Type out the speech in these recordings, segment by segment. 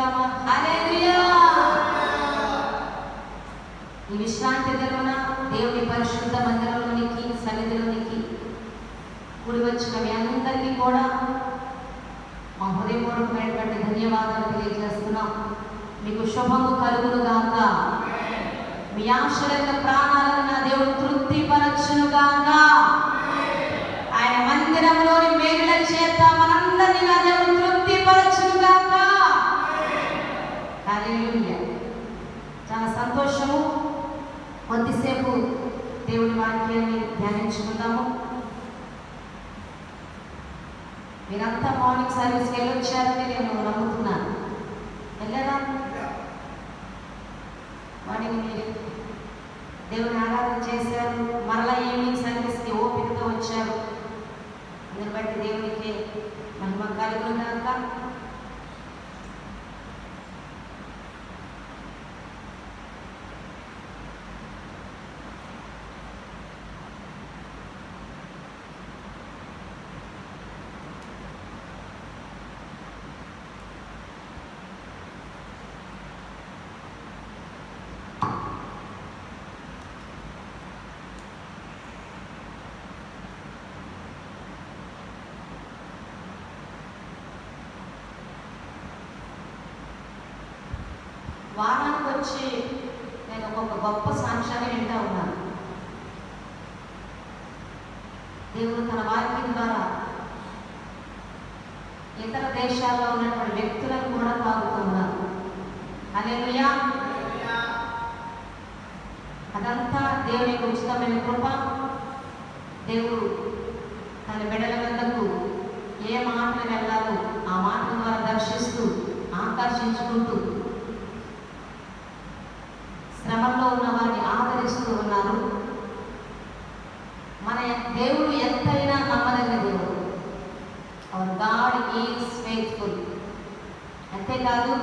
చెప్దామా? హల్లెలూయా. ఈ విశ్రాంతి దినమున దేవుని పరిశుద్ధ మందిరంలోనికి, సన్నిధిలోనికి కూడి వచ్చిన మీ అందరికీ కూడా మా హృదయపూర్వకమైనటువంటి ధన్యవాదాలు తెలియజేస్తున్నాం. మీకు శుభము కలుగును గాక. మీ ఆశల ప్రాణాలను నా దేవుడు తృప్తిపరచును గాక. ఆయన మందిరంలోని మేలుల చేత మనందరినీ నా దేవుడు తృప్తిపరచును గాక. హల్లెలూయా. చాలా సంతోషము. కొద్దిసేపు దేవుని వాక్యాన్ని ధ్యానించుకుందాము. మీరంతా మార్నింగ్ సర్వీస్కి వెళ్ళొచ్చారని నేను నమ్ముతున్నాను. వెళ్ళరా? వాడిని మీరు దేవుని ఆరాధన చేశారు, మరలా ఈవినింగ్ సర్వీస్కి ఓపికతో వచ్చారు. అందుని బట్టి దేవునికి మహిమ కలుగును గాక. వారానికి వచ్చి నేను ఒక గొప్ప సాక్ష్యాన్ని వింటూ ఉన్నాను. దేవుడు తన వాక్యం ద్వారా ఇతర దేశాల్లో ఉన్నటువంటి వ్యక్తులను కూడా తాగుతున్నారు. హల్లెలూయా. అదంతా దేవుని ఉచితమైన కృప. దేవుడు తన బిడ్డల వద్దకు ఏ మాటలు వెళ్ళాలో ఆ మాటల ద్వారా దర్శిస్తూ ఆకర్షించుకుంటూ శ్రమంలో ఉన్న వారిని ఆదరిస్తూ ఉన్నారు. మన దేవుడు ఎంతైనా నమ్మదగిన దేవుడు. Hour God is faithful. అంతేకాదు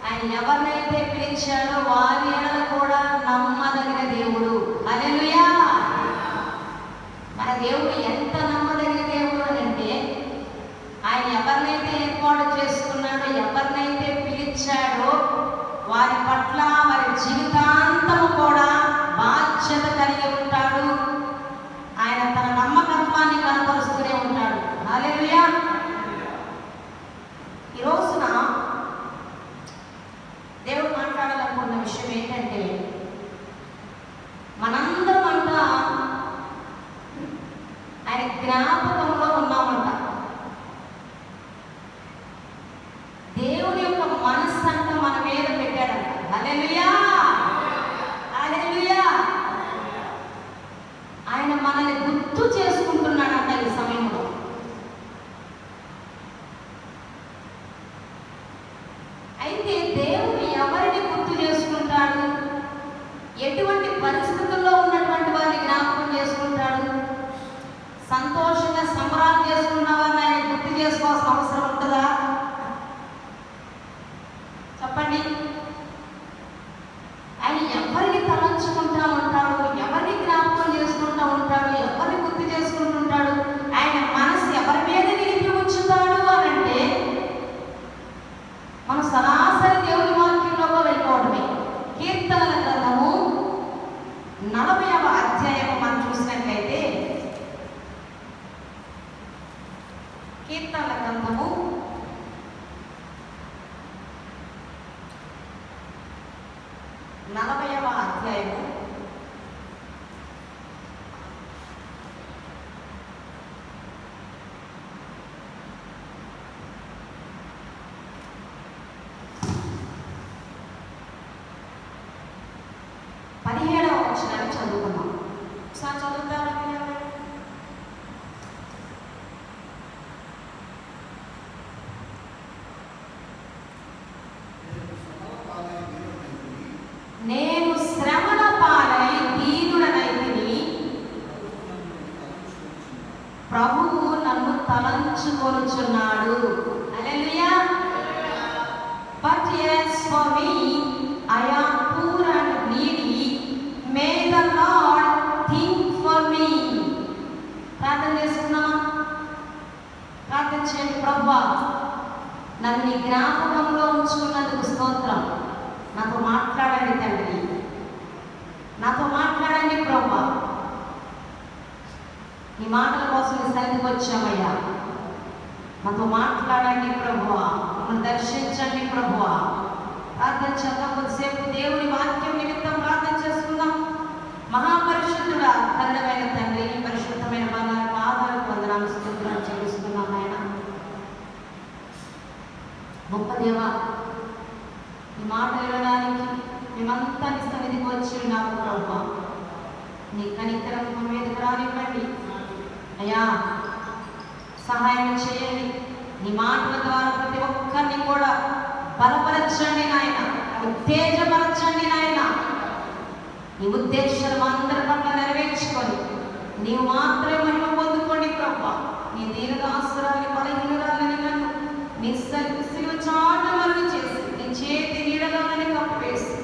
ఆయన ఎవరినైతే పిలిచాడో వారి ఎడల కూడా నమ్మదగిన దేవుడు. హల్లెలూయా. మన దేవుడు ఎంత నమ్మదగిన దేవుడు అని అంటే, ఆయన ఎవరినైతే ఏర్పాటు చేసుకున్నాడో, ఎవరినైతే పిలిచాడో వారి పట్ల వారి జీవితాంతము కూడా బాధ్యత కలిగి ఉంటాడు. ఆయన తన నమ్మకత్వాన్ని కనపరుస్తూనే ఉంటాడు. హల్లెలూయా. ఈ రోజున దేవుడు మాట్లాడాలనుకున్న విషయం ఏంటంటే, మనందరం అంతా ఆయన జ్ఞాపకంలో ఉన్నామంట. దేవుని యొక్క మనస్సు అంతా మన మీద పెట్టాడంట. హల్లెలూయా. హల్లెలూయా. ఆయన మనల్ని గుర్తు చేసుకుంటున్నాడంట ఈ సమయంలో. అయితే దేవుడు ఎవరిని గుర్తు చేసుకుంటాడు? ఎటువంటి పరిస్థితుల్లో ఉన్నటువంటి వారిని జ్ఞాపకం చేసుకుంటాడు? సంతోషంగా సంబరాలు చేసుకున్న వారిని ఆయన గుర్తు చేసుకోవాల్సిన అవసరం ఉంటుందా? చెప్పండి. ఆయన ఎవరిని తలంచుకుంటా ఉంటాడు? ఎవరిని జ్ఞాపకం చేసుకుంటూ ఉంటాడు? ఎవరిని గుర్తు చేసుకుంటుంటాడు? ఆయన మనసు ఎవరి మీద నిలిపి ఉంచుతాడు అని అంటే, మనం సరాసరి దేవుని వాక్యంలోకి వెళ్ళిపోవడమే. కీర్తనల గ్రంథము 40వ అధ్యాయం మనం చూసినట్లయితే, కీర్తనల గ్రంథము 40వ అధ్యాయము 17వ వచనాన్ని చదువుకుందాం. ఒకసారి చదువుతారా? నేను శ్రమల పాలై దీనుడనైతిని, ప్రభువు నన్ను తలంచుకొనుచున్నాడు. హల్లెలూయా. But as for me, I am poor and needy. May the Lord think for me. ప్రార్థన చేసుకుందామా? ప్రార్థన చేయండి. ప్రభువా నన్ను నీ జ్ఞాపకంలో ఉంచుకున్నందుకు స్తోత్రం. నాతో మాట్లాడండి తండ్రి, నాతో మాట్లాడండి ప్రభువా. నీ మాటల కోసం నీ సన్నిధికి వచ్చామయ్యా. నాతో మాట్లాడండి ప్రభువా, మమ్మల్ని దర్శించండి ప్రభువా. ప్రార్థన చేద్దాం కొద్దిసేపు. దేవుని వాక్యం నిమిత్తం ప్రార్థన చేసుకుందాం. మహాపరిశుద్ధుడా, ఖండమైన తండ్రి, పరిశుద్ధమైన బంగారు పాదాలకు వందనాలు స్తుతులు చెల్లిస్తున్నాం ఆయన. గొప్ప దేవా, ఈ మాట వినడానికి మేమంతా నీ సన్నిధికి వచ్చి ఉన్నాము ప్రభువా. నీ కనికరం మా మీదకి రానివ్వండి అయ్యా, సహాయం చేయండి. నీ మాటల ద్వారా ప్రతి ఒక్కరిని కూడా బలపరచండి నాయన, ఉత్తేజపరచండి నాయన. నీ ఉద్దేశాలు అందరి పట్ల నెరవేర్చుకొని నీవు మాత్రమే మహిమ పొందుకోండి ప్రభువా. నీ దీనదాసురాల్ని, బలహీనురాలని నన్ను నీ సిలువ చాటులను చేసి నీ చేతి నీడలోనే కప్పివేసి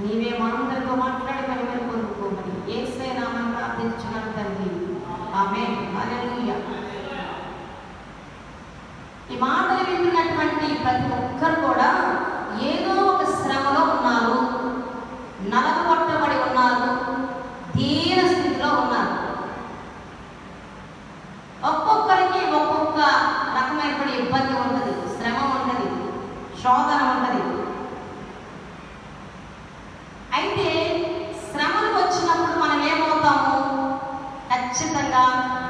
నీవే మా అందరితో మాట్లాడి మహిమను పొందుకోమని యేసయ్య నామమున ప్రార్థించున్నాను తండ్రి, ఆమేన్. హల్లెలూయా. ఈ మాటలు వింటున్నటువంటి ప్రతి ఒక్కరు కూడా ఏదో ఒక శ్రమలో ఉన్నారు, నలగొట్టబడి ఉన్నారు, దీన స్థితిలో ఉన్నారు. ఒక్కొక్కరికి ఒక్కొక్క రకమైనటువంటి ఇబ్బంది ఉంటుంది, శ్రమ ఉంటుంది, శోధన ఉంటుంది. అయితే శ్రమలు వచ్చినప్పుడు మనం ఏమవుతాము? ఖచ్చితంగా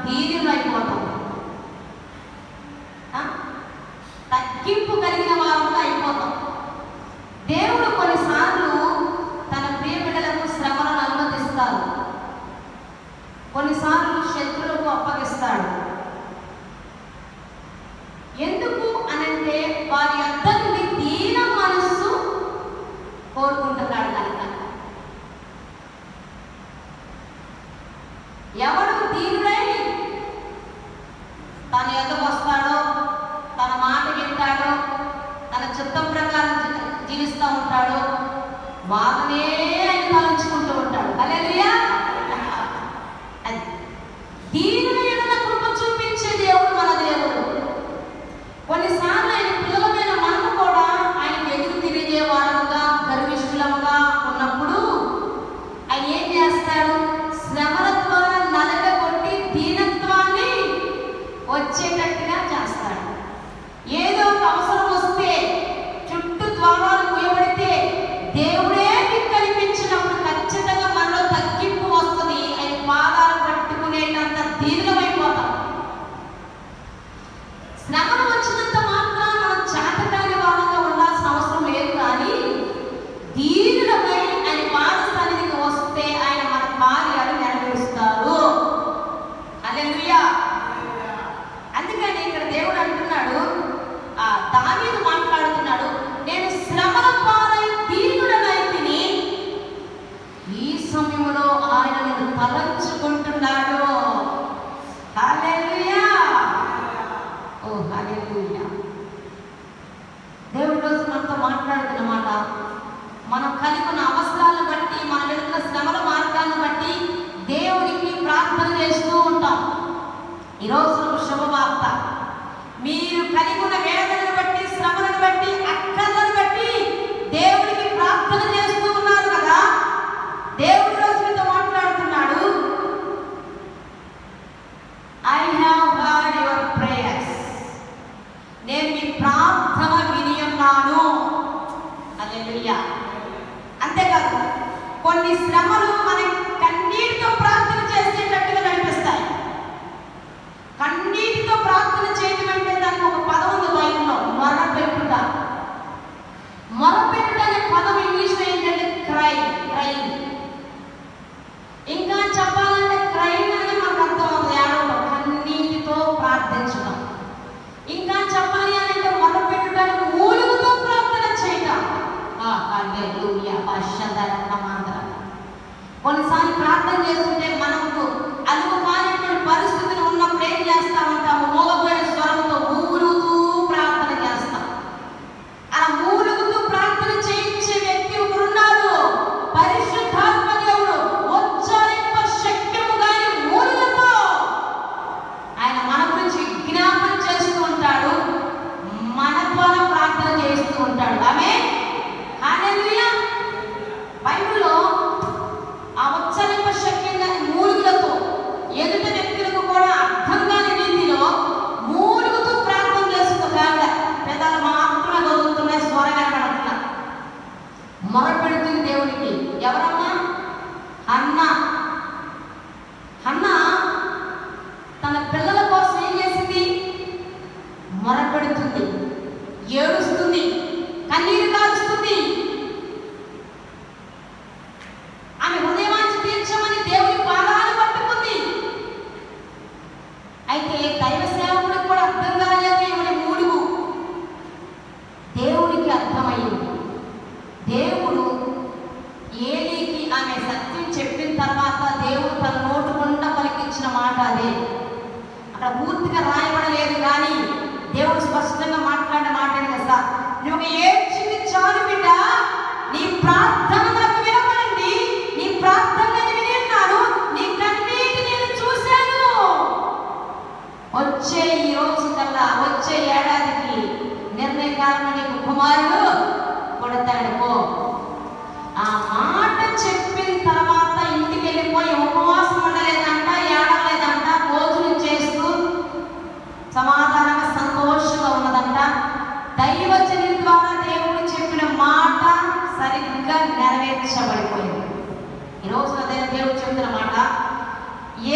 దీనులు అయిపోతాము, తగ్గింపు కలిగిన వారంగా అయిపోతాం. దేవుడు కొన్నిసార్లు తన ప్రియ బిడ్డలకు శ్రమలను అనుమతిస్తాడు, కొన్నిసార్లు శత్రువులకు అప్పగిస్తాడు. ఎందుకు అనంటే వారి యొద్ద నుండి దీన మనస్సు కోరుకుంటున్నాడు కనుక. ఎవడు దీనుడై తన యొద్దకు వస్తాడో, తన మాట వింటాడో, తన చిత్తం ప్రకారం జీవిస్తూ ఉంటాడో వాళ్ళనే ఆయన తలంచుకుంటూ ఉంటాడు. హల్లెలూయా. దీనుల ఎడల కృప చూపించే దేవుడు మన దేవుడు. కొన్నిసార్లు ఆయన పిల్లలమైన మనము కూడా ఆయనకు ఎదురు తిరిగే వారముగా, గర్విష్ఠులముగా ఉన్నప్పుడు ఆయన ఏం చేస్తాడు? శ్రమల ద్వారా నలగగొట్టి దీనత్వాన్ని వచ్చేటట్టుగా చేస్తాడు. ఏదో ఒక అవసరం వస్తే, చుట్టూ ద్వారాలు మూయబడితే దేవుడే మీకు కనిపించినప్పుడు ఖచ్చితంగా మనలో తగ్గింపు వస్తుంది. ఆయన పాదాలు పట్టుకునేటంత దీనులమైపోతాం. శ్రమను వచ్చినంత మాత్రం మనం చాటకాని వాళ్ళగా ఉండాల్సిన అవసరం లేదు. కానీ దీనులపై ఆయన పాద సన్నిధికి వస్తే ఆయన మన కార్యాలు నెరవేరుస్తారు. హల్లెలూయా. అందుకని ఇక్కడ దేవుడు అంటున్నాడు, దావీదు మాట్లాడుతున్నాడు, నేను శ్రమల పాలై దీనుడనైతిని, ఈ సమయంలో ఆయన నేను తలంచుకుంటున్నాడు. హల్లెలూయా. ఓ హల్లెలూయా. దేవుడి రోజు మనతో మాట్లాడుతున్నమాట, మనం కలిగి ఉన్న అవసరాలను బట్టి, మనం వెళ్తున్న శ్రమల మార్గాలను బట్టి దేవునికి ప్రార్థన చేస్తూ ఉంటాం. ఈరోజు శుభవార్త, మీరు కలిగి ఉన్న వేదనను బట్టి, శ్రమలను బట్టి, అక్కర్లను బట్టి దేవుడికి ప్రార్థన చేస్తూ ఉన్నారు కదా. దేవుడి రోజు మీతో మాట్లాడుతున్నాడు, I have heard your prayers, నేను మీ ప్రార్థన విని ఉన్నాను. హల్లెలూయా. అంతేకాదు, కొన్ని శ్రమలు మన కన్నీటితో ప్రార్థన చేసేటట్టుగా నడిపిస్తాయి. కన్నీటితో ప్రార్థన చేయడం అంటే దానికి ఒక పదం ఉంది బైబిల్లో, మొరపెట్టుట. మొరపెట్టుట అనే పదం ఇంగ్లీష్లో ఏంటంటే క్రై, క్రైమ్. ఇంకా చెప్పాలంటే క్రైమ్ అనేది మనకు అర్థం అవుతుంది, ఏడవడం, కన్నీటితో ప్రార్థించడం. ఇంకా చెప్పాలి అని అంటే మొరపెట్టుట అంటే మూలుగుతో ప్రార్థన చేయడం. హల్లెలూయా. కొన్నిసార్లు ప్రార్థన చేస్తుంటే మనకు అలుగు కానిటువంటి పరిస్థితులు ఉన్నప్పుడు ఏం చేస్తా ఉంటాము? మోగపోయిన స్వరంతో మూలుగుతూ ప్రార్థన చేస్తాం. అలా మూలుగుతూ ప్రార్థన చేయించే వ్యక్తి ఒకరున్నారు, పరిశుద్ధాత్మ దేవుడు. ఉచ్చరింప శక్యము గాని మూలుగుతో ఆయన మన గురించి విజ్ఞాపన చేస్తూ ఉంటాడు. మొరపెడుతుంది, ఏడుస్తుంది, కన్నీరు కారుస్తుంది. ఆమె హృదయవాంఛ తీర్చమని దేవుని పాదాలు పట్టుకుంది. అయితే దైవ సేవకుడికి కూడా అర్థం కాలేదు ఈమె మూలుగు. దేవుడికి అర్థమయ్యింది. దేవుడు ఏలీకి ఆమె సత్యం చెప్పిన తర్వాత దేవుడు తన నోటు గుండా పలికించిన మాట అదే. అక్కడ పూర్తిగా రాయబడలేదు, కానీ దేవుడు స్పష్టంగా మాట్లాడిన మాట ఏంటి కదా, నువ్వు ఏడ్చింది చాలు బిడ్డ, నీ ప్రార్థన నాకు వినపడింది, నీ ప్రార్థన నేను విన్నాను, నీ కన్నీటి నేను చూశాను. వచ్చే ఈ రోజు కల్లా, వచ్చే ఏడాదికి నిర్ణయకాలంలో నీకు కుమారుడు కొడతాడు పో. ఆ మాట చెప్పిన తర్వాత ఇంటికి వెళ్ళిపోయి ఉపవాసం ఉండలేదంట, ఏడవలేదంట, భోజనం చేస్తూ సమాధానంగా సంతోషంగా ఉన్నదంట. దైవజనుల ద్వారా దేవుడు చెప్పిన మాట సరిగ్గా నెరవేర్చబడిపోయింది. ఈరోజు అదే దేవుడు చెప్తున్న మాట,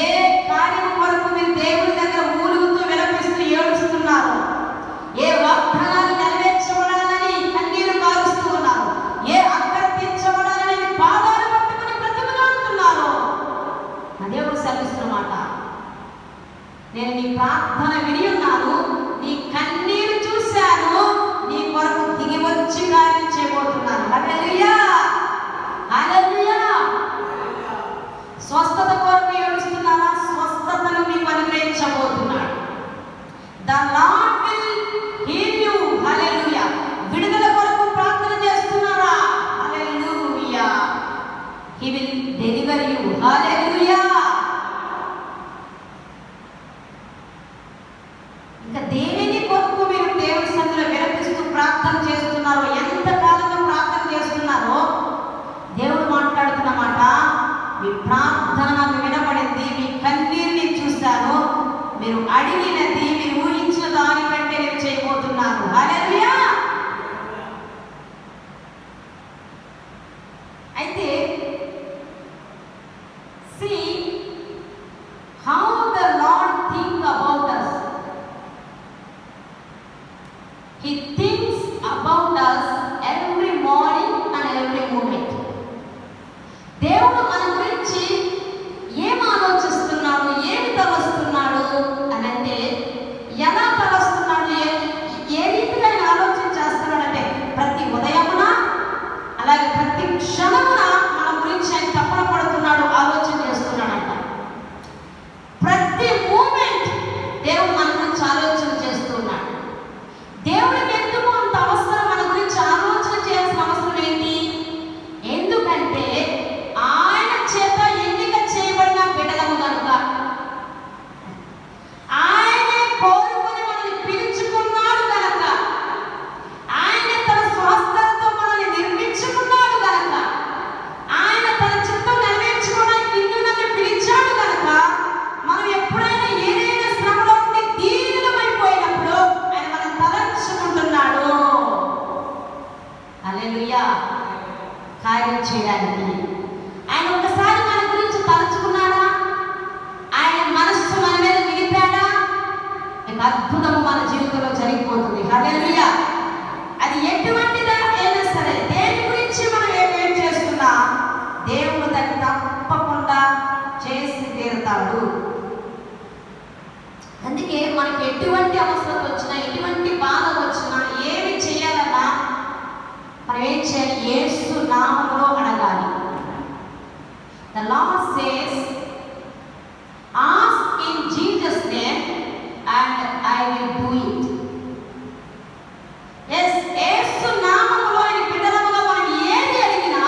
ఏ కార్యం కొరకు మీరు దేవుడి దగ్గర మూలుగుతూ విలపిస్తూ ఏడుస్తున్నారు, ఏ వాగ్దానాలు నెరవేర్చబడాలని కన్నీరు కారుస్తూ ఉన్నారు, ఏ అక్కర తీర్చబడాలని పాదాలు పట్టుకుని బ్రతిమలాడుతున్నారు, నా దేవుడు సెలవిస్తున్న మాట, నేను నీ ప్రార్థన విని ఉన్నాను, నీ కన్నీరు చూశాను, నీ కొరకు దిగి వచ్చి కార్యం చేయబోతున్నాను. హల్లెలూయా, హల్లెలూయా. స్వస్థత కొరకు ఏడుస్తున్నారా? స్వస్థతను మీకు అనుగ్రహించబోతున్నాడు. The Lord will heal you. హల్లెలూయా. విడుదల కొరకు ప్రార్థన చేస్తున్నారా? హల్లెలూయా. He will deliver you. హల్లెలూయా. ఇంకా దేనిని కొరకు మీరు దేవుని సన్నిధిలో విలపిస్తూ ప్రార్థన చేస్తున్నారో, ఎంత కాలంగా ప్రార్థన చేస్తున్నారో దేవుడు మాట్లాడుతున్న మాట, మీ ప్రార్థన నాకు వినపడింది, మీ కన్నీరుని చూశాను, మీరు అడిగినది, మీరు ఊహించిన దానికంటే నేను చేయబోతున్నాను. హల్లెలూయా. అయితే see how the Lord think about us. He thinks about us every morning and every moment. దేవుడు మన గురించి ఏం ఆలోచిస్తున్నాడు, ఏమి తలస్తున్నాడు అని అంటే, ఎలా తలస్తున్నాడు, ఏ రీతిగా ఆయన ఆలోచన చేస్తున్నాడంటే, ప్రతి ఉదయమున అలాగే ప్రతి క్షణమున మన గురించి ఆయన తపన పడుతున్నాడు, ఆలోచన చేస్తున్నాడంట. ప్రతి మూమెంట్ దేవుడు మన గురించి ఆలోచన చేస్తున్నాడు. దేవుడికి ఎందుకు అంత అవసరం మన గురించి ఆలోచన చేయాల్సిన అవసరం ఏంటి? ఎందుకంటే ఆయన చేత ఎన్నిక చేయబడిన బిడ్డలము కనుక, ఆయనే కోరుకుని మనల్ని పిలుచుకున్నాడు కనుక, ఆయన తన స్వస్థలతో మనల్ని నిర్మించుకున్నాడు కనుక, ఆయన తన చిత్తం నెరవేర్చుకోవడానికి నిన్ను నన్ను పిలిచాడు కనుక, మనం ఎప్పుడైనా ఏదైనా శ్రమలో ఉండి దీనులమైపోయినప్పుడు ఆయన మనం తలంచుకుంటున్నాడు. హల్లెలూయా. కార్యం చేయడానికి ఆయన ఒకసారి మన గురించి తలుచుకున్నాడా, ఆయన మనస్సు మన మీద నిలిపాడా, ఇక అద్భుతము మన జీవితంలో జరిగిపోతుంది. హల్లెలూయా. అది ఎటువంటిదా అయినా సరే, దేని గురించి మనం ఏం చేస్తున్నా దేవుడు దాన్ని తప్పకుండా చేసి తీరుతాడు. అందుకే మనకి ఎటువంటి అవసరం వచ్చినా, ఎటువంటి బాధ వచ్చినా, ఏమి చేయాలన్నా మనం ఏం చేయాలి? యేసు నామములో అడగాలి. The Lord says, ask in Jesus' name and I will do it. Yes, యేసు నామములో ఆయన బిడ్డలముగా మనం ఏది అడిగినా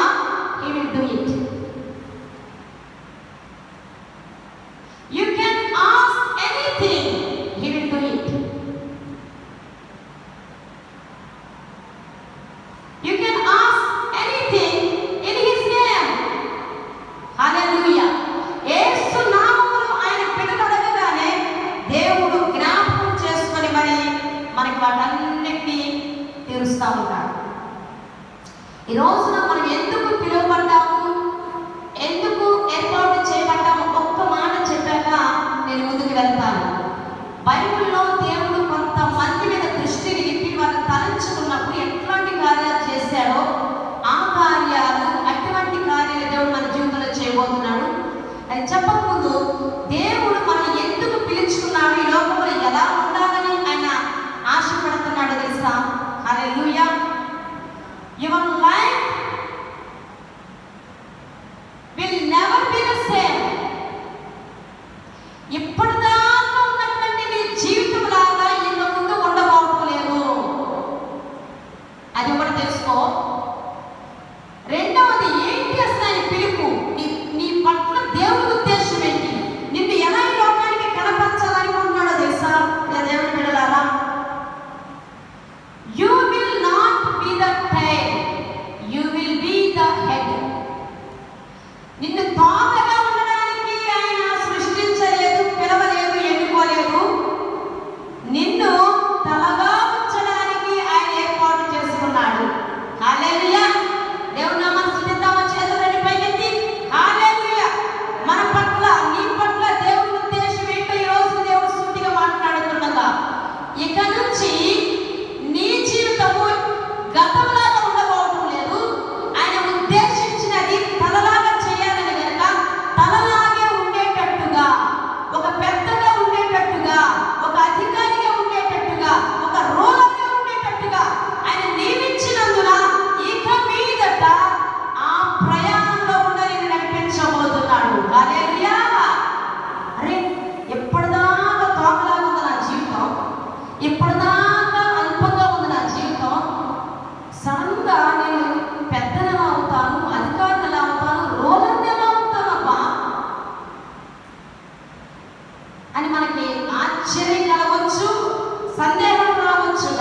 he will do it. You can ask anything, he will do it. You can ask anything in his name. హల్లెలూయా. యేసు నామములో ఆయన బిడ్డలు అడగగానే దేవుడు జ్ఞాపకం చేసుకొని మరి మనకి వాటన్నిటినీ తీరుస్తూ ఉంటాడు. ఈ రోజున మనం ఎందుకు పిలువబడ్డాము, ఎందుకు ఏర్పాటు చేయబడ్డాము, ఒక్క మాట చెప్పాక నేను ముందుకు వెళ్తాను. బైబిల్లో దేవుడు కొంతమంది మీద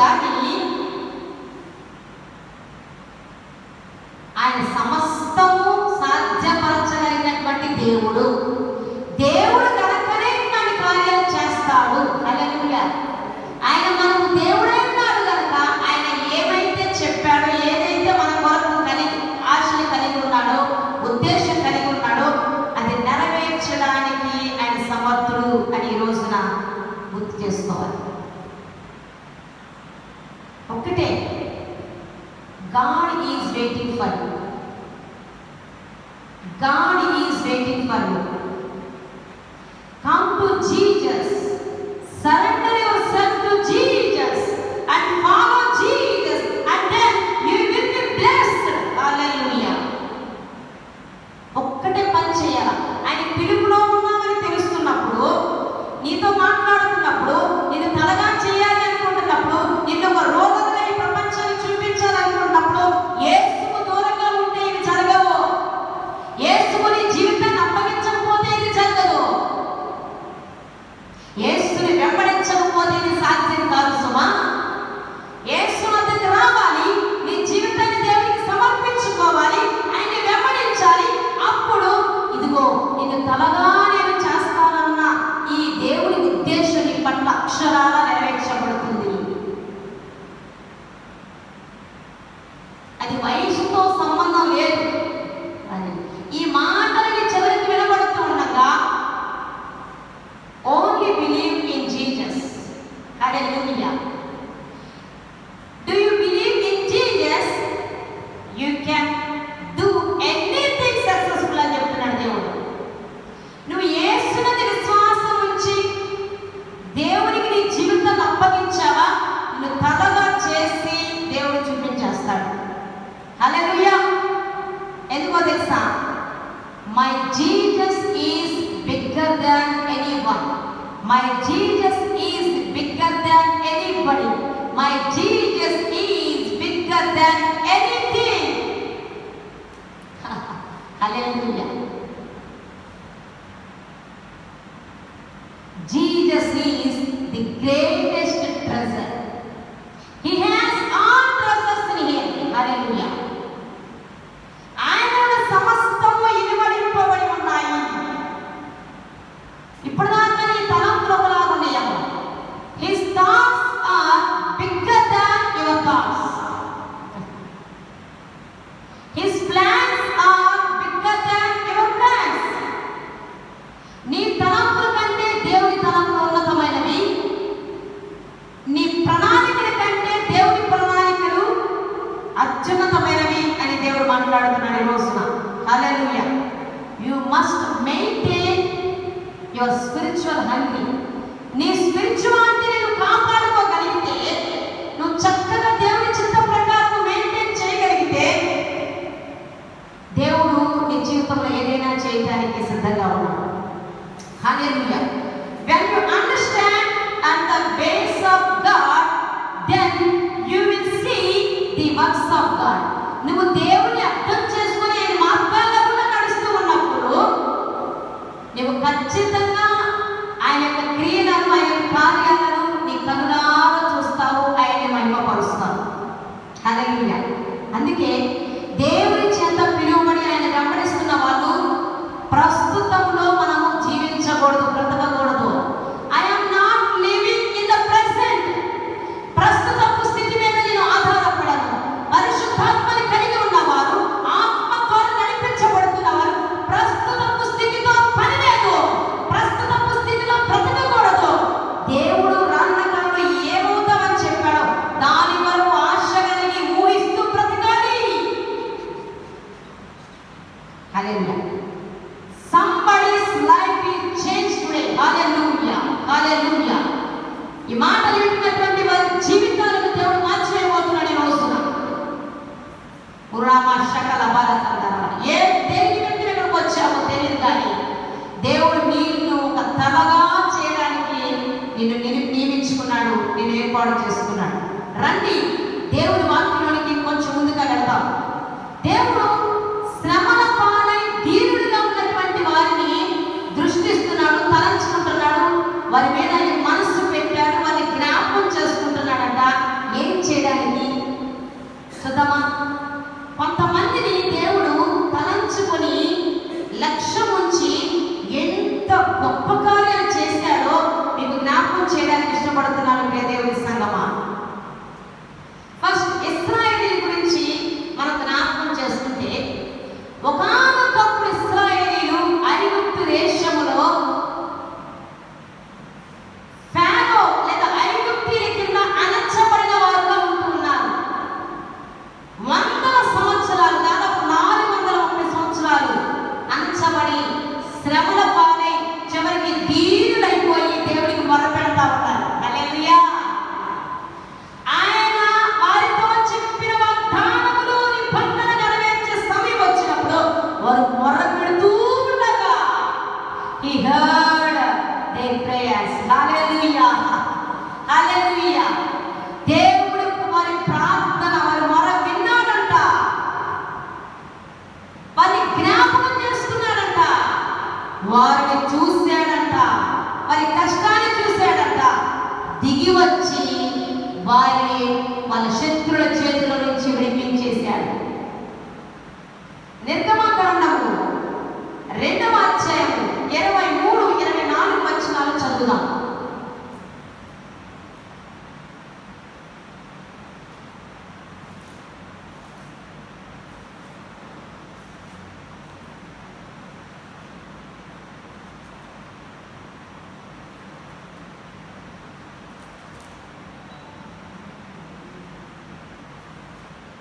కానీ ఆయన సమస్తము సాధ్యపరచగలిగినటువంటి దేవుడు. దేవుడు కనుకనే ఇలాంటి కార్యాలు చేస్తాడు. హల్లెలూయా. ఆయన మనకు దేవుడే ఉన్నాడు కనుక ఆయన ఏమైతే చెప్పాడో, ఏదైతే మన కొరకు ఆశలు కలిగి ఉన్నాడో, ఉద్దేశం కలిగి ఉన్నాడో అది నెరవేర్చడానికి ఆయన సమర్థుడు అని ఈ రోజున గుర్తు చేసుకోవాలి. ఒక్కటే, God is waiting for you. God is waiting for you. Come to Jesus. Surrender yourself to Jesus and follow Jesus, and then you will be blessed. Hallelujah. ఒక్కటే పని చేయాలి. ఆయన పిలుపులో ఉన్నామని తెలుస్తున్నప్పుడు, నీతో మాట్లాడుతున్నప్పుడు, నేను తలగా చేయాలి అనుకుంటున్నప్పుడు, నిన్ను ఒక రోగంగా ఈ ప్రపంచాన్ని చూపించాలనుకున్నప్పుడు యేసుకు దూరంగా ఉంటే ఇవి జరగవు. యేసుకు నీ జీవితాన్ని అప్పగించకపోతే ఇది జరగదు. యేసుని వెంబడించకపోతే ఇది సాధ్యం కాదు సుమా. యేసు వద్దకు రావాలి, నీ జీవితాన్ని దేవునికి సమర్పించుకోవాలి, ఆయన్ని వెంబడించాలి. అప్పుడు ఇదిగో నిన్ను తలగా నేను చేస్తానన్న ఈ దేవుని ఉద్దేశం నీ పట్ల అక్షరాల నెరవేర్చబడుతుంది. అది వయసుతో సంబంధం లేదు. అది ఈ మాటలని చివరికి వినబడుతూ ఉండగా only believe in Jesus. Hallelujah. Do you believe in Jesus? You can do anything successful అని చెప్తున్నాడు దేవుడు. నువ్వు యేసునందు విశ్వాసం ఉంచి దేవునికి నీ జీవితాన్ని అప్పగించావా, నువ్వు తలగా చేసి దేవుడు చూపించేస్తాడు. హల్లెలూయా. ఎందుకో తెలుసా? My Jesus is bigger than anyone. My Jesus is bigger than anybody. My Jesus is bigger than anything. Hallelujah. Jesus is the greatest treasure. He has all treasures in him. Hallelujah. ఆయన సమస్తము ఇనుమడింపబడి ఉన్నాయి. ఇప్పుడు దాకా నీ తలంపులు ఒకలాగా ఉన్నాయేమో. His thoughts are bigger than your thoughts. His plans are bigger than your plans. నీ తలంపుల కంటే దేవుని తలంపులు ఉన్నతమైనవి. నీ ప్రణాళికల కంటే దేవుని ప్రణాళికలు అత్యున్నతమైనవి అని దేవుడు మాట్లాడుతున్నాడు ఈ రోజున. Hallelujah. You must maintain your spiritual hungry. నీ స్పిరిచువాలిటీని నువ్వు కాపాడుకోగలిగితే, నువ్వు చక్కగా దేవుని చిత్త ప్రకారం మెయింటైన్ చేయగలిగితే, దేవుడు నీ జీవితంలో ఏదైనా చేయడానికి సిద్ధంగా ఉన్నాడు. Hallelujah. When you understand and the ways of God, then you will see the works of God. నువ్వు దేవుని అర్థం చేసుకుని ఆయన మార్గాల్లో కూడా నడుస్తూ ఉన్నప్పుడు నువ్వు ఖచ్చితంగా ఆయన యొక్క క్రియలను, ఆయన యొక్క కార్యాలను నీ కనులారా చూస్తావు, ఆయన్ని మహిమపరుస్తావు. హల్లెలూయా. అందుకే దేవుని చేత పిలువబడి ఆయన వెంబడిస్తున్న వాళ్ళు ప్రస్తుతంలో మనము జీవించకూడదు, బ్రతకకూడదు. I am not living in the present. ప్రస్తుతపు స్థితి మీద నేను ఆధారపడను. పరిశుద్ధాత్మని కలిగి ఉన్నవారు, ఆత్మ ద్వారా నడిపించబడుతున్నవారు ప్రస్తుతపు స్థితితో పని లేదు, ప్రస్తుతపు స్థితిలో బ్రతకకూడదు. దేవుడు రానున్న కాలంలో ఏమవుతామని చెప్పాడో దాని వరకు ఆశ కలిగి ఊహిస్తూ బ్రతకాలి. హల్లెలూయా. Somebody's life is changed today. Hallelujah. Hallelujah. ఈ మాటలు వింటున్నటువంటి వారి జీవితాలను దేవుడు మార్చివేయబోతున్నాడు ఈ రోజున. పురామ శకల బాలకందర. ఏ దేని వ్యక్తి ఇక్కడికి వచ్చామో తెలియదు, కానీ దేవుడు నిన్ను ఒక తలగా చేయడానికి నిన్ను నియమించుకున్నాడు, నిన్ను ఏర్పాటు చేసుకున్నాడు. రండి దేవుడి వాక్యంలోనికి కొంచెం ముందుగా వెళ్దాం. దేవుడు శ్రమల పాలై దీనుడిగా ఉన్నటువంటి వారిని దృష్టిస్తున్నాడు, తలంచుకుంటున్నాడు, వారి మీద ఆయన మనస్సు పెట్టాడు, వారిని జ్ఞాపకం చేసుకుంటున్నాడంట. వారిని వాళ్ళ శత్రుల చేతుల నుంచి విడిపించేశాడు. నిర్గమకాండము 2వ అధ్యాయం 23, 24 వచనాలు చదువుదాం.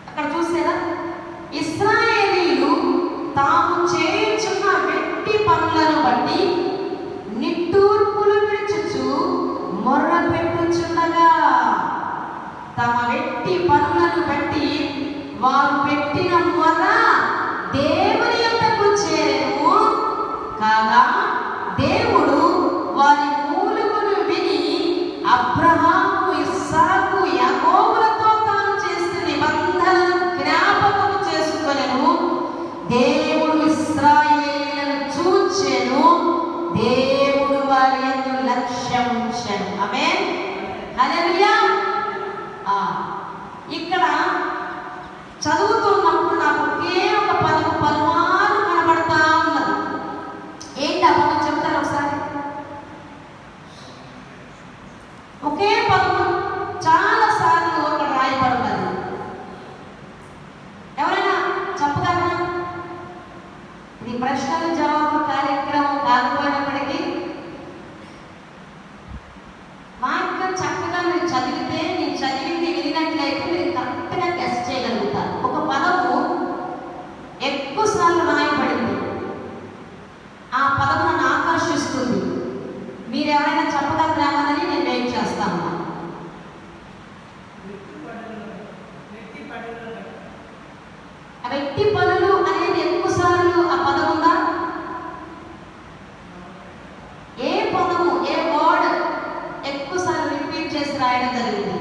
అక్కడ చూసేదా, ఇశ్రాయేలీయులు తాము చేయుచున్న వెట్టి పనులను బట్టి నిట్టూర్పులు విడుచుచు మొర్ర పెట్టుచుండగా, తమ వెట్టి పనులను బట్టి వారు పెట్టిన మొర్ర దేవుని యొద్దకు చేరెను. కాగా దేవుడు వారి మూలుగును విని అబ్రహాము, ఇస్సాకు, యాకోబులతో తాను చేసిన నిబంధనను జ్ఞాపకం చేసుకొనెను. దేవుడు ఇశ్రాయేలీయులను చూచెను, దేవుడు వారి యందు లక్ష్యం ఉంచెను. ఆమేన్, హల్లెలూయా. ఇక్కడ చదువుతున్నప్పుడు నాకు ఒకే ఒక పదము పలుమార్లు కనబడతా ఉన్నది. ఏంటి ఆ పదం చెప్తారు ఒకసారి? ఒకే పదము చాలా సార్లు అక్కడ రాయబడుతుంది. ఎవరైనా చెప్పగలరా? ఇది ప్రశ్నలు జవాబు కార్యక్రమం కాకపోయినప్పటికీ వాక్యం చక్కగా మీరు చదివితే, నేను చదివింది వినినట్లయితే మీరు కరెక్ట్గా గెస్ చేయగలుగుతారు. ఒక పదము ఎక్కువ సార్లు రాయబడింది, ఆ పదము నన్ను ఆకర్షిస్తుంది. మీరు ఎవరైనా చెప్పగలరామని నేను వెయిట్ చేస్తాను. ఆ వ్యక్తి పనులు అనేది ఎక్కువ సార్లు ఆ పదం ఉందా? ఏ పదము, ఏ వర్డ్ ఎక్కువ సార్లు రిపీట్ చేసి రాయడం జరిగింది?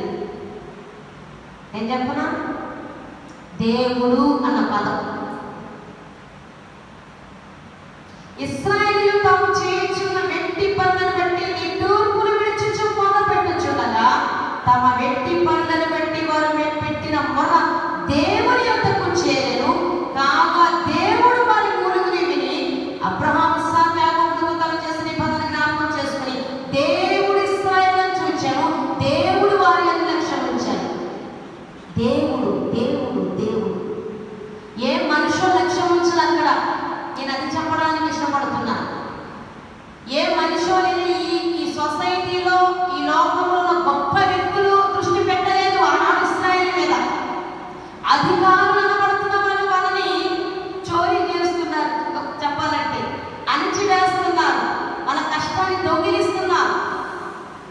నేను చెప్పనా? దేవుడు అన్న పదం. ఇశ్రాయేలీయులు తాము చేయుచున్న వెట్టి పనులను బట్టి నిట్టూర్పులు విడుచుచు మొర్ర పెట్టుచుండగా, తమ వెట్టి పనులను బట్టి వారు పెట్టిన మొర్ర దేవుని యొద్దకు చేరెను. కాగా దేవుడు వారి మూలుగుని విని అబ్రహాము, ఇస్సాకు, యాకోబులతో తాను చేసిన నిబంధన జ్ఞాపకం చేసుకుని దేవుడు ఇశ్రాయేలును చూచెను, దేవుడు వారి యందు లక్ష్యం ఉంచెను. దేవుడు దేవుడు దేవుడు ఏ మనుషులు లక్ష్యం ఉంచదు అక్కడ. నేను అది చెప్పడానికి ఇష్టపడుతున్నా. ఏ మనుషులు ఈ సొసైటీలో, ఈ లోకంలో గొప్ప వ్యక్తులు దృష్టి పెట్టలేదు ఆనాడు ఇశ్రాయేలు మీద. అధికారులు అనబడుతున్న వాళ్ళని చోరీ చేస్తున్నారు, చెప్పాలంటే అణిచివేస్తున్నారు, వాళ్ళ కష్టాన్ని దొంగిలిస్తున్నారు.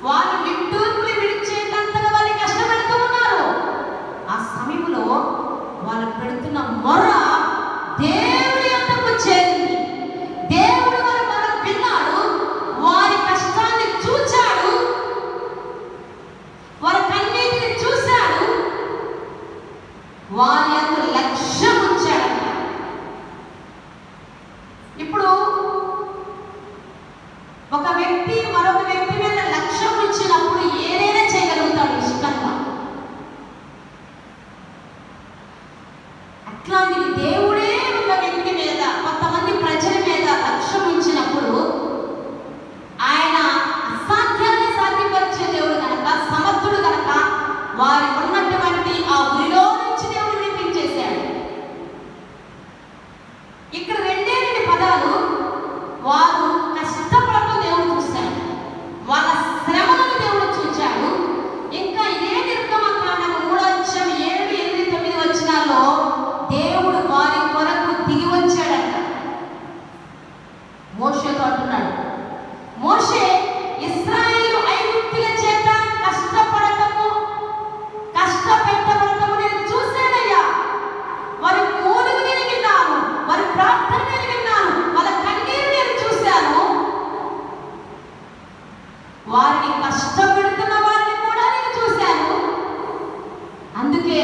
వాళ్ళు నిట్టూర్పులు విడిచేటంతగా వాళ్ళు కష్టపెడుతూ ఉన్నారు. ఆ సమయంలో వాళ్ళు పెడుతున్న మొర్ర దేవుడి యొద్దకు చేరింది. దేవుడు వారి మొర్ర విన్నాడు, వారి కష్టాన్ని చూచాడు, వారి కన్నీటిని చూశాడు, వారి యందు లక్ష్యం ఉంచాడంట. ఇప్పుడు ఒక వ్యక్తి మరొక వ్యక్తి మీద లక్ష్యం ఉంచినప్పుడు ఏదైనా చేయగలుగుతాడు ఇష్టంగా. అట్లాంటిది దేవుడే ఒక వ్యక్తి మీద, కొంతమంది ప్రజల మీద లక్ష్యం ఉంచినప్పుడు ఆయన అసాధ్యాన్ని సాధ్యపరిచే దేవుడు కనుక, సమర్థుడు కనుక, వారి ఉన్నటువంటి ఆ ఊరిలో నుంచి దేవుడు విడిపించేశాడు. ఇక్కడ రెండే రెండు పదాలు. వారు కష్టపడటం దేవుడు చూశాడు, వాళ్ళ శ్రమలను దేవుడు చూచాడు. ఇంకా ఇదే నిర్గమకాండము 3వ అధ్యాయం 7, 8, 9 వచనాల్లో దేవుడు వారి కొరకు దిగి వచ్చాడంట. మోషేతో అంటున్నాడు, మోషే ఇశ్రాయేలు ఐగుప్తుల చేత కష్టపెట్టబడటము నేను చూశానయ్యా. వారి మూలుగు నేను విన్నాను, వారి ప్రార్థన నేను విన్నాను, వాళ్ళ కన్నీరు నేను చూశాను. వారిని కష్టపెడుతున్న వారిని కూడా నేను చూశాను. అందుకే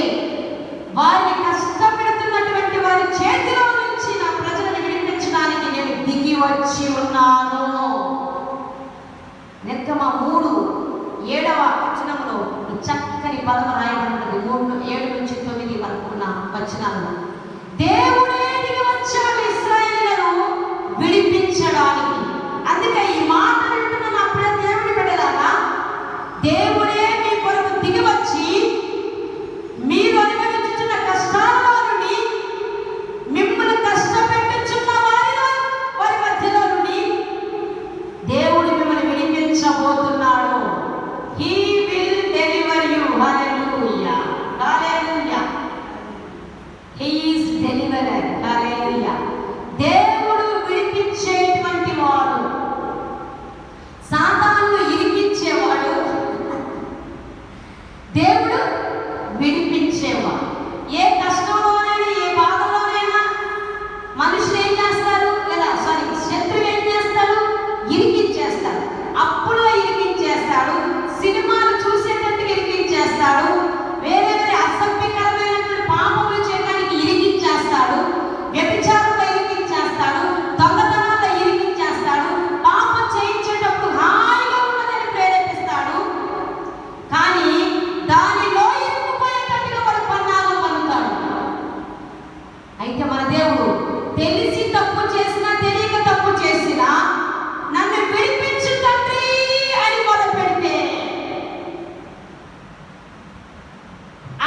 వారిని కష్టపెడుతున్నటువంటి వారి చేతిలో నుంచి నా ప్రజలను విడిపించడానికి నేను దిగి వచ్చి ఉన్నాను. నిర్గమ 3, 7వ వచనంలో ఈ చక్కని పదం రాయబడుతుంది 7-9 వరకు ఉన్న వచనాలను. దేవుడే దిగి వచ్చాడు ఇశ్రాయేలులను విడిపించడానికి. అందుకే ఈ మాట వింటున్న నా ప్రియ దేవుని బిడ్డలారా, దేవుడే మీ కొరకు దిగి వచ్చి మీరు అనుభవించుతున్న కష్టాలలో నుండి, మిమ్మల్ని కష్టపెట్టుచున్న వారి మధ్యలో నుండి దేవుడు మిమ్మల్ని విడిపించబోతున్నాడు. He will deliver you. Hallelujah. Hallelujah. He is deliverer. Hallelujah. దేవుడు విడిపించేటువంటి వాడు, సాతానును ఇరికించేవాడు, దేవుడు విడిపించేవాడు. ఏ కష్టంలోనైనా ఏ బాధలోనైనా మనుషులు ఏం చేస్తారు, లేదా శత్రువు ఏం చేస్తాడు, ఇరికించేస్తాడు. అప్పులో ఇరికించేస్తాడు, సినిమాలు చూసేటట్టుగా ఇరికించేస్తాడు, వేరే వేరే అసభ్యకరమైనటువంటి పాపములు చేయడానికి ఇరికించేస్తాడు, వ్యభిచారంలో ఇరికించేస్తాడు, దొంగతనాల్లో ఇరికించేస్తాడు, పాపం చేయించేటప్పుడు హాయిగా ఉన్నదని ప్రేరేపిస్తాడు. కానీ దానిలో ఇరుక్కుపోయేటట్టుగా వాడు పన్నాగం పలుకుతాడు. అయితే మన దేవుడు తెలిసి తప్పు చేసినా తెలియక తప్పు చేసినా నన్ను విడిపించు తండ్రి అని మొదలుపెడితే,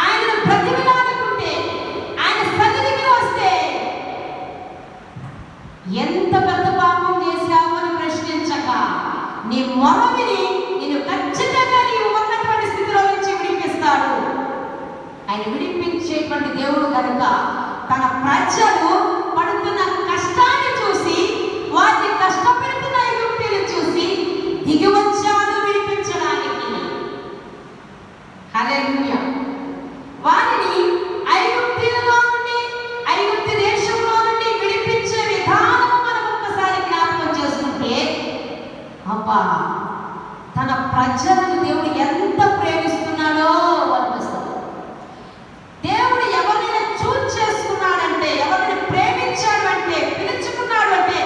ఆయన ప్రతిమలాడుకుంటే, ఆయన సన్నిధికి వస్తే, ఎంత పెద్ద పాపం చేశావు అని ప్రశ్నించక నీ మొర విని నిన్ను ఖచ్చితంగా నీవు ఉన్నటువంటి స్థితిలో నుంచి విడిపిస్తాడు. ఆయన విడిపించేటువంటి దేవుడు కనుక తన ప్రజలు పడుతున్న కష్టాన్ని చూసి, వారిని కష్టపెడుతున్న ఐగుప్తీయులను చూసి దిగి వచ్చాడు విడిపించడానికి. హల్లెలూయా. వారిని ఐగుప్తీయులలో నుండి, ఐగుప్తు దేశంలో నుండి విడిపించే విధానం మనం ఒక్కసారి జ్ఞాపకం చేసుకుంటే, అబ్బా తన ప్రజలను దేవుడు ఎంత ప్రేమిస్తున్నాడో అనిపిస్తుంది. దేవుడు ఎవరినైనా చూజ్ చేసుకున్నాడంటే, ఎవరిని ప్రేమించాడు అంటే, పిలుచుకున్నాడు అంటే,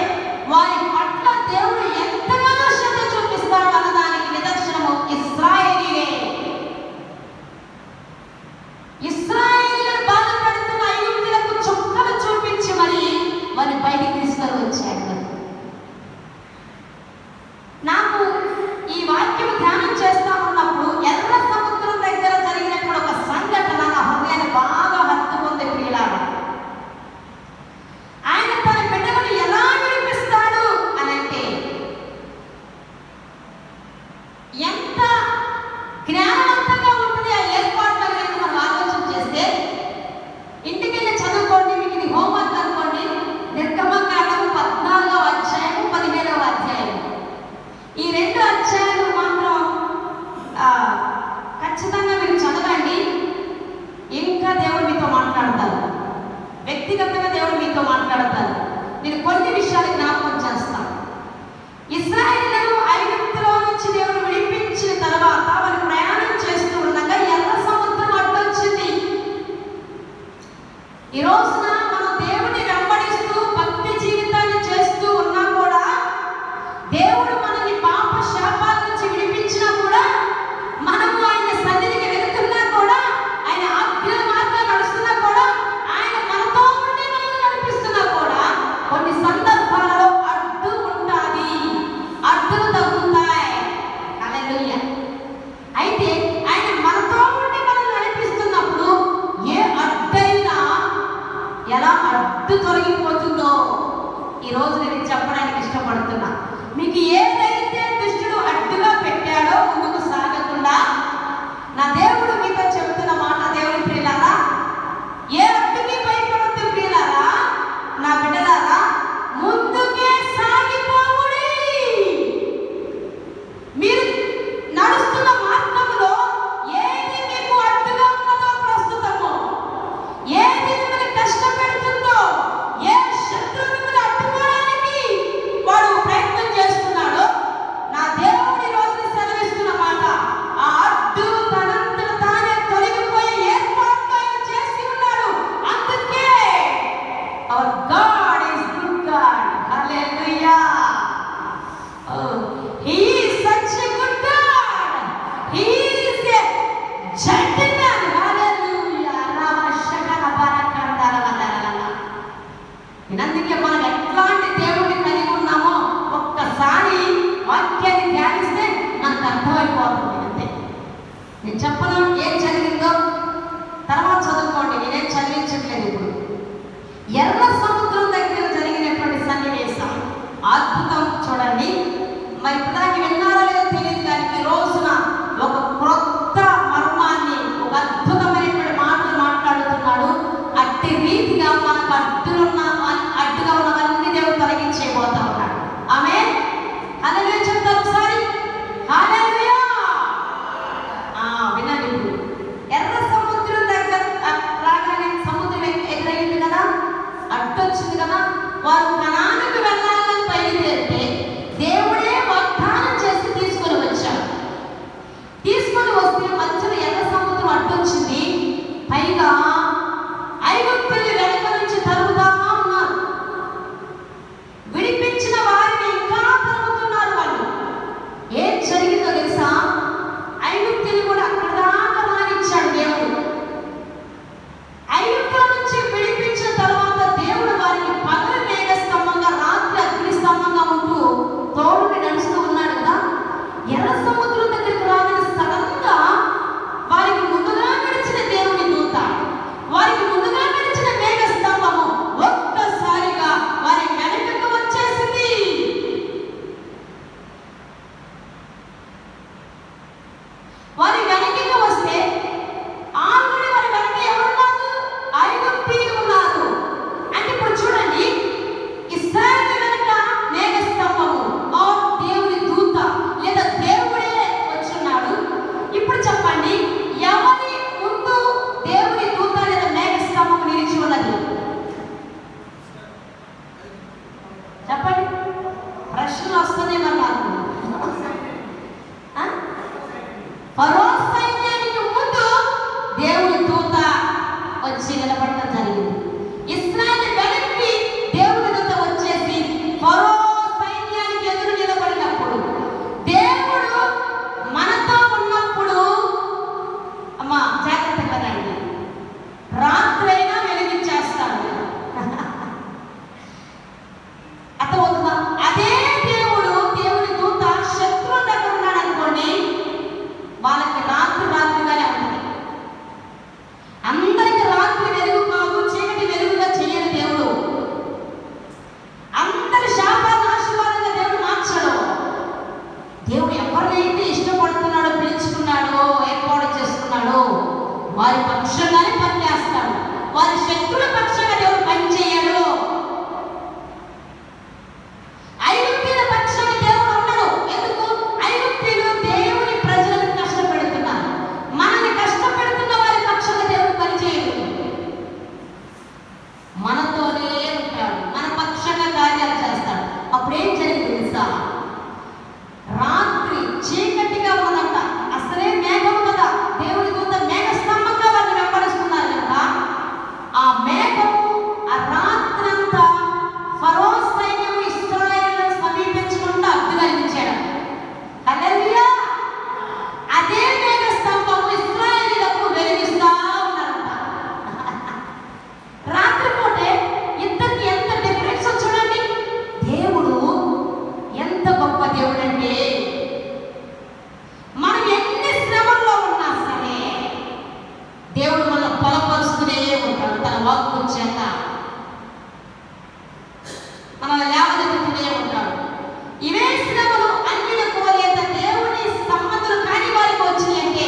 వారి పట్ల దేవుడు ఎంతగానో శ్రద్ధ చూపిస్తాడు అన్నదానికి నిదర్శనము ఇశ్రాయేలీలే. ఇశ్రాయేలీలను బాధపడుతున్న ఐగుప్తులకు చుక్కలు చూపించి మరి వారిని బయటికి తీసుకొని వచ్చాడు. నాకు ఈ వాక్యం ధ్యానం చేస్తే రీతిగా మనకు అడ్డుగా ఉన్నవన్నీ దేవుడు తొలగించేయబోతా ఉన్నాడు. ఆమేన్. హల్లెలూయా చెప్తారు ఒకసారి. హల్లెలూయా. వినండి. ఎర్ర సముద్రం దగ్గర రాగానే సముద్రం ఎదురైంది కదా, అడ్డొచ్చింది కదా. వారు కనానుకు వెళ్ళాలని బయలుదేరితే దేవుడే వాగ్దానం చేసి తీసుకొని వచ్చాడు. తీసుకొని వస్తే మధ్యలో ఎర్ర సముద్రం అడ్డొచ్చింది. పైగా ఐగుప్తులు వెనక నుంచి తరుగుతా ఉన్నారు. విడిపించిన వారిని ఇంకా తరుగుతున్నారు వాళ్ళు. ఏం జరిగిందో తెలుసా? ఐగుప్తులు కూడా అక్కడ దాకా రానిచ్చాడు దేవుడు. ఐగుప్తుల నుంచి విడిపించిన తర్వాత దేవుడు వారికి పగలు మేఘ స్తంభంగా, రాత్రి అగ్ని స్తంభంగా ఉంటూ తోడుని నడుస్తూ ఉన్నాడు కదా. ఎర్ర సముద్రం దగ్గరికి రాగానే సడన్ గా వారికి ముందుగా నడిచిన దేవుని దూత, వారికి ముందుగా నడిచిన మేఘ స్తంభము ఒక్కసారిగా వారి వెనకకు వచ్చేసింది. వారి వెనకకు వస్తే ఆల్రెడీ వారి వెనక ఎవరున్నారు? ఐగుప్తీయులు ఉన్నారు. అంటే ఇప్పుడు చూడండి, ఇశ్రాయేలు వెనక మేఘ స్తంభము, దేవుని దూత లేదా దేవుడే వచ్చున్నాడు. ఇప్పుడు చెప్పండి, ఎవరి ముందు దేవుని దూత లేదా మేఘ స్తంభము నిలిచి ఉన్నది? చెప్పండి. ప్రశ్నలు వస్తుందేమన్నారు. ఫరో సైన్యానికి ముందు దేవుని దూత వచ్చి నిలబడటం జరిగింది. ఇశ్రాయేలు వెనక్కి దేవుని దూత వచ్చేసి ఫరో సైన్యానికి ఎదురు నిలబడినప్పుడు, దేవుడు మనతో ఉన్నప్పుడు, అమ్మా జాగ్రత్త కదండి, రాత్రైనా వెలిగించేస్తాడు. అర్థమవుతుందా? అదే దేవుడు, దేవుని దూత శత్రువుల దగ్గర ఉన్నాడు అనుకోండి, వాళ్ళకి రాత్రిగానే ఉంటుంది. అందరికి రాత్రి వెలుగు కాదు, చీకటి వెలుగుగా చేయని దేవుడు. అందరి శాపాలను ఆశీర్వాదంగా దేవుడు మార్చాడు. దేవుడు ఎవరినైతే ఇష్టపడుతున్నాడో, పిలుచుకున్నాడో, ఏర్పాటు చేసుకున్నాడో వారి పక్షంగానే పనిచేస్తాడు. వారి శత్రువుల పక్షంగా దేవుడు పనిచేయడు. ఐగుప్తీయుల పక్షంగా దేవుడు ఉండడు. ఎందుకు? ఐగుప్తీయులు దేవుని ప్రజలను కష్టపెడుతున్నారు. మనల్ని కష్టపెడుతున్న వారి పక్షంగా దేవుడు పనిచేయడు. మనతోనే ఉంటాడు, మన పక్షంగా కార్యాలు చేస్తాడు. అప్పుడు ఏం జరిగింది తెలుసా? రాత్రి చీకటిగా ఉన్నదంట. అసలే మేఘం కదా, దేవుని దూత మేఘ స్తంభంగా వారిని వెంబడిస్తున్నారు కనుక ఆ మేఘము ఆ రాత్రంతా ఫరో సైన్యం ఇశ్రాయేలును సమీపించకుండా అడ్డు కలిగించాడు. హల్లెలూయా. అదే మేఘ స్తంభము ఇశ్రాయేలీయులకు వెలిగిస్తా ఉన్నారంట. రాత్రిపూటే ఇద్దరికి ఎంత డిఫరెన్స్ చూడండి. దేవుడు ఎంత గొప్ప దేవుడు అంటే, మనం ఎన్ని శ్రమల్లో ఉన్నా సరే దేవుడు మనల్ని బలపరుస్తూనే ఉంటాడు. తన వాక్కు చేత మనల్ని లేవనెత్తుతూనే ఉంటాడు. ఇవే శ్రమలు అన్యులకు లేదా దేవుని సంబంధులు కాని వారికి వచ్చినాయంటే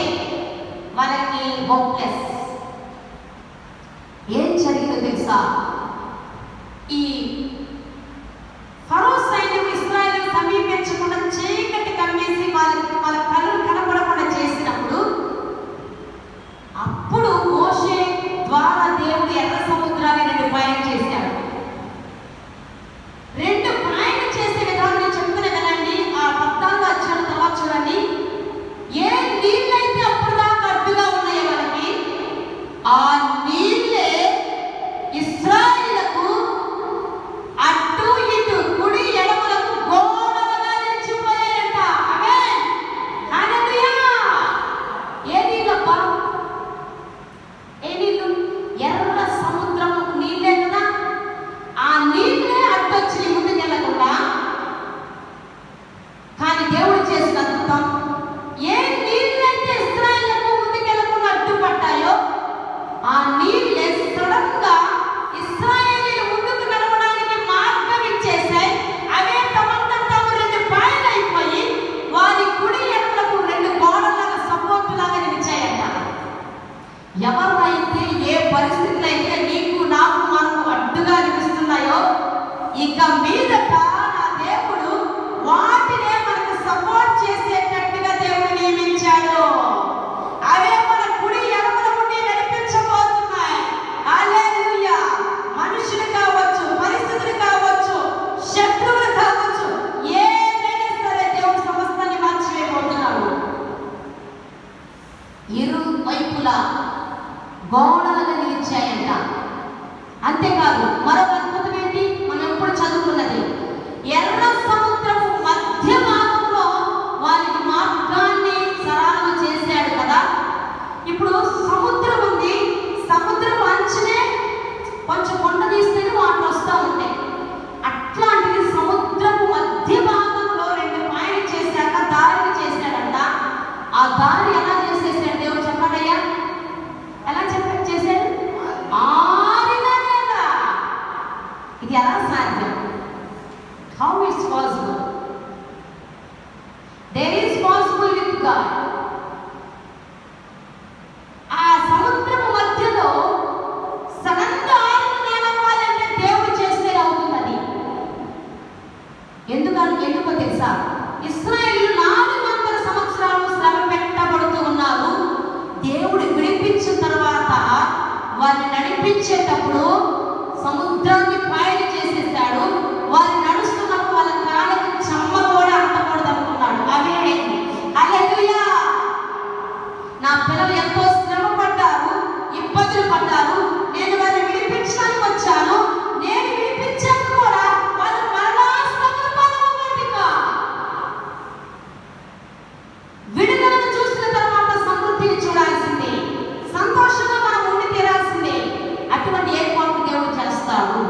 వాళ్ళకి హోప్లెస్. ఏం జరిగిందో తెలుసా? ఈ ఫరో సైన్యం ఇశ్రాయేలును సమీపించకుండా చీకటి కమ్మేసి వాళ్ళ కళ్ళు కనపడకుండా చేసినప్పుడు, అప్పుడు మోషే ద్వారా దేవుడు ఎర్ర సముద్రాన్ని 2 పాయలు చేశాడు. 2 పాయలు చేసే విధానం నేను చెప్తున్నా వినండి. ఆ 14 అధ్యాయం తర్వాత చూడండి. ఏ నీళ్ళైతే అప్పుడు దాకా అడ్డుగా ఉన్నాయో వాళ్ళకి, ఆ నీళ్ళే ఇశ్రాయేలులకు అటు ఇటు కుడి ఎడమలకు గోడలుగా నిలిచిపోయాయంట. ఆమేన్. హల్లెలూయా. ఏ నీళ్ళబ్బా? ఏ నీళ్ళు? ఎర్ర సముద్రము నీళ్ళే కదా. ఆ నీళ్ళే అడ్డొచ్చి ముందుకెళ్ళకుండా. కానీ దేవుడు చేసిన అద్భుతం, ఏ నీళ్ళైతే ఇశ్రాయేలుకు ముందుకెళ్ళకుండా అడ్డుపడ్డాయో ఆ నీళ్ళే సడన్ గా ఇశ్రాయేలీయులు ముందుకు నడవడానికి మార్గం ఇచ్చేసాయి. అవే తమంతా తాము 2 పాయలు అయిపోయి వారి కుడి ఎడమలకు 2 గోడలాగా సపోర్ట్ లాగా నిలిచాయంట. ఎవరైతే ఏ పరిస్థితులు అయితే నీకు నాకు ఇక మీదట నా దేవుడు వాటినే మనకు సపోర్ట్ చేసేటట్టుగా దేవుడు నియమించాడు. అవే మన కుడి ఎడమల నుండి నడిపించబోతున్నాయి. హల్లెలూయా. మనుషులు కావచ్చు, పరిస్థితులు కావచ్చు, శత్రువులు కావచ్చు, ఏదైనా సరే దేవుడు సమస్తాన్ని మార్చివేయబోతున్నాడు. ఇరు వైపులా గోడలుగా నిలిచాయంట. అంతేకాదు మరొక అద్భుతం ఏంటి, మనం ఎప్పుడు చదువుకున్నది, ఎర్ర సముద్రపు మధ్య భాగంలో వారికి మార్గాన్ని సరళం చేశాడు కదా. ఇప్పుడు సముద్రం ఉంది, సముద్రం అంచునే కొంచెం కొండ తీస్తేనే వాటర్ వస్తూ ఉంటాయి. అట్లాంటిది సముద్రపు మధ్య భాగంలో 2 పాయలు చేశాక దారిని చేశాడంట. ఆ దారి ఎలా చేసేసాడు దేవుడు చెప్పడయ్యా? ఎలా చేశాడు? ఆరిన నేల. ఇది ఎలా సాధ్యం? How it's possible? There is possible with God. ఆ సముద్రపు మధ్యలో సడన్గా ఆరిన నేల అవ్వాలంటే దేవుడు చేస్తే అవుతున్నది. ఎందుకో తెలుసా? ఇశ్రాయేలు 400 సంవత్సరాలు శ్రమ పెట్టబడుతూ ఉన్నారు. దేవుడు విడిపించిన తర్వాత వారిని నడిపించేటప్పుడు సముద్రాన్ని పాయలు చేసేసాడు. వారు నడుస్తున్నప్పుడు వాళ్ళ కాళ్ళకి చెమ్మ కూడా అంటకూడదు అనుకున్నాడు. అవే హల్లెలూయా. నా పిల్లలు ఎంతో శ్రమ పడ్డారు, ఇబ్బందులు పడ్డారు, నేను వారిని విడిపించడానికి వచ్చాను. నేను విడిపించాను కూడా వాళ్ళు మరలా శ్రమల పాలవ్వబోతుగా. విడుదలను చూసిన తర్వాత సమృద్ధిని చూడాల్సిందే, సంతోషంగా మనం ఉండి తీరాల్సిందే. అటువంటి ఏర్పాటు దేవుడు చేస్తాడు.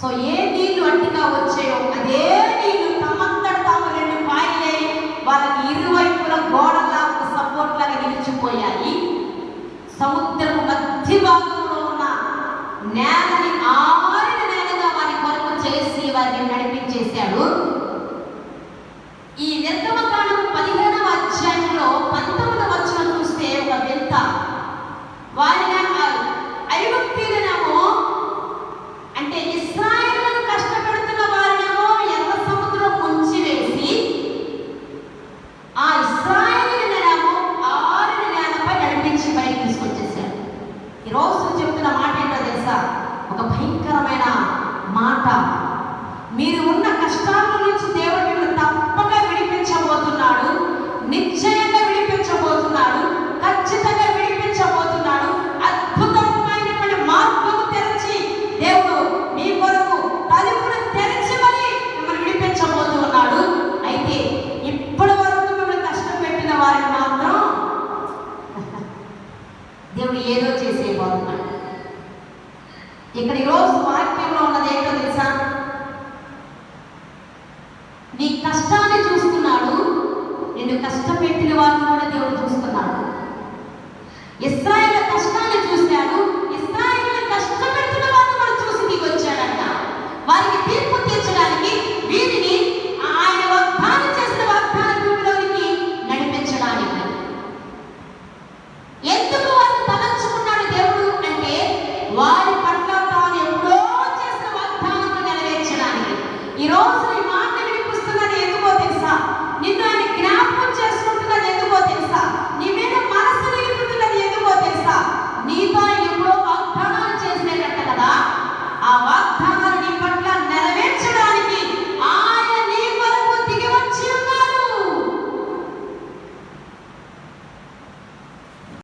సో ఏ నీళ్లు అట్టిగా వచ్చాయో అదే నీళ్లు తమంతట తాము 2 పాయలై వాళ్ళకి ఇరువైపుల గోడలా ఒక సపోర్ట్ లాగా నిలిచిపోయాయి. సముద్రపు మధ్య భాగంలో ఉన్న నేలని ఆరిన నేలగా వారి కొరకు చేసి వారిని నడిపించేశాడు. ఈ నిర్గమకాండం 15వ అధ్యాయంలో 19వ వచనం చూస్తే ఒక వింత. వారిని ఐగుప్తీయులనేమో, అంటే ఇశ్రాయేలును కష్టపెడుతున్న వారినేమో ఎర్ర సముద్రం ముంచివేసి ఆ ఇశ్రాయేలునేమో ఆరిన నేలపై నడిపించి బయటికి తీసుకొచ్చేసాడు. ఈరోజు చెప్తున్న మాట ఏంటో తెలుసా? ఒక భయంకరమైన మాట. మీరు ఉన్న కష్టాల నుంచి దేవుడు మిమ్మల్ని తప్పక విడిపించబోతున్నాడు. నిశ్చయంగా విడిపించబోతున్నాడు. ఖచ్చితంగా విడిపించబోతున్నాడు. అద్భుతమైనటువంటి మార్గము తెరచి దేవుడు మీ కొరకు తలుపును తెరచి మరి మిమ్మల్ని విడిపించబోతున్నాడు. అయితే ఇప్పటి వరకు మిమ్మల్ని కష్టం పెట్టిన వారిని మాత్రం దేవుడు ఏదో చేసేయబోతున్నాడు. ఇక్కడ ఈరోజు వాక్యంలో ఉన్నది ఏంటో తెలుసా? నీ కష్టాన్ని చూస్తున్నాడు, నిన్ను కష్టపెట్టిన వారిని కూడా దేవుడు చూస్తున్నాడు. ఇశ్రాయేలు కష్టాన్ని చూశాడు, ఇశ్రాయేలు కష్టపెడుతున్న వారిని కూడా చూసి దిగి వచ్చాడంట. వారికి తీర్పు తీర్చడానికి, వీరిని ఆయన వాగ్దానం చేసిన వాగ్దాన భూమిలోనికి నడిపించడానికి. ఎందుకు వారిని తలంచుకున్నాడు దేవుడు అంటే వారి పట్ల తాను ఎప్పుడో చేసిన వాగ్దానాన్ని నెరవేర్చడానికి. ఈరోజు నీ మాట వినిపిస్తున్నది ఎందుకో తెలుసా? నిన్ను ఆయన జ్ఞాపకం చేసుకుంటున్నది ఎందుకో తెలుసా? నీ మీద మనసు నిలుపుతున్నది ఎందుకో తెలుసా? నీతో ఎప్పుడో వాగ్దానాలు చేసేటట్ట కదా. ఆ వాగ్దానం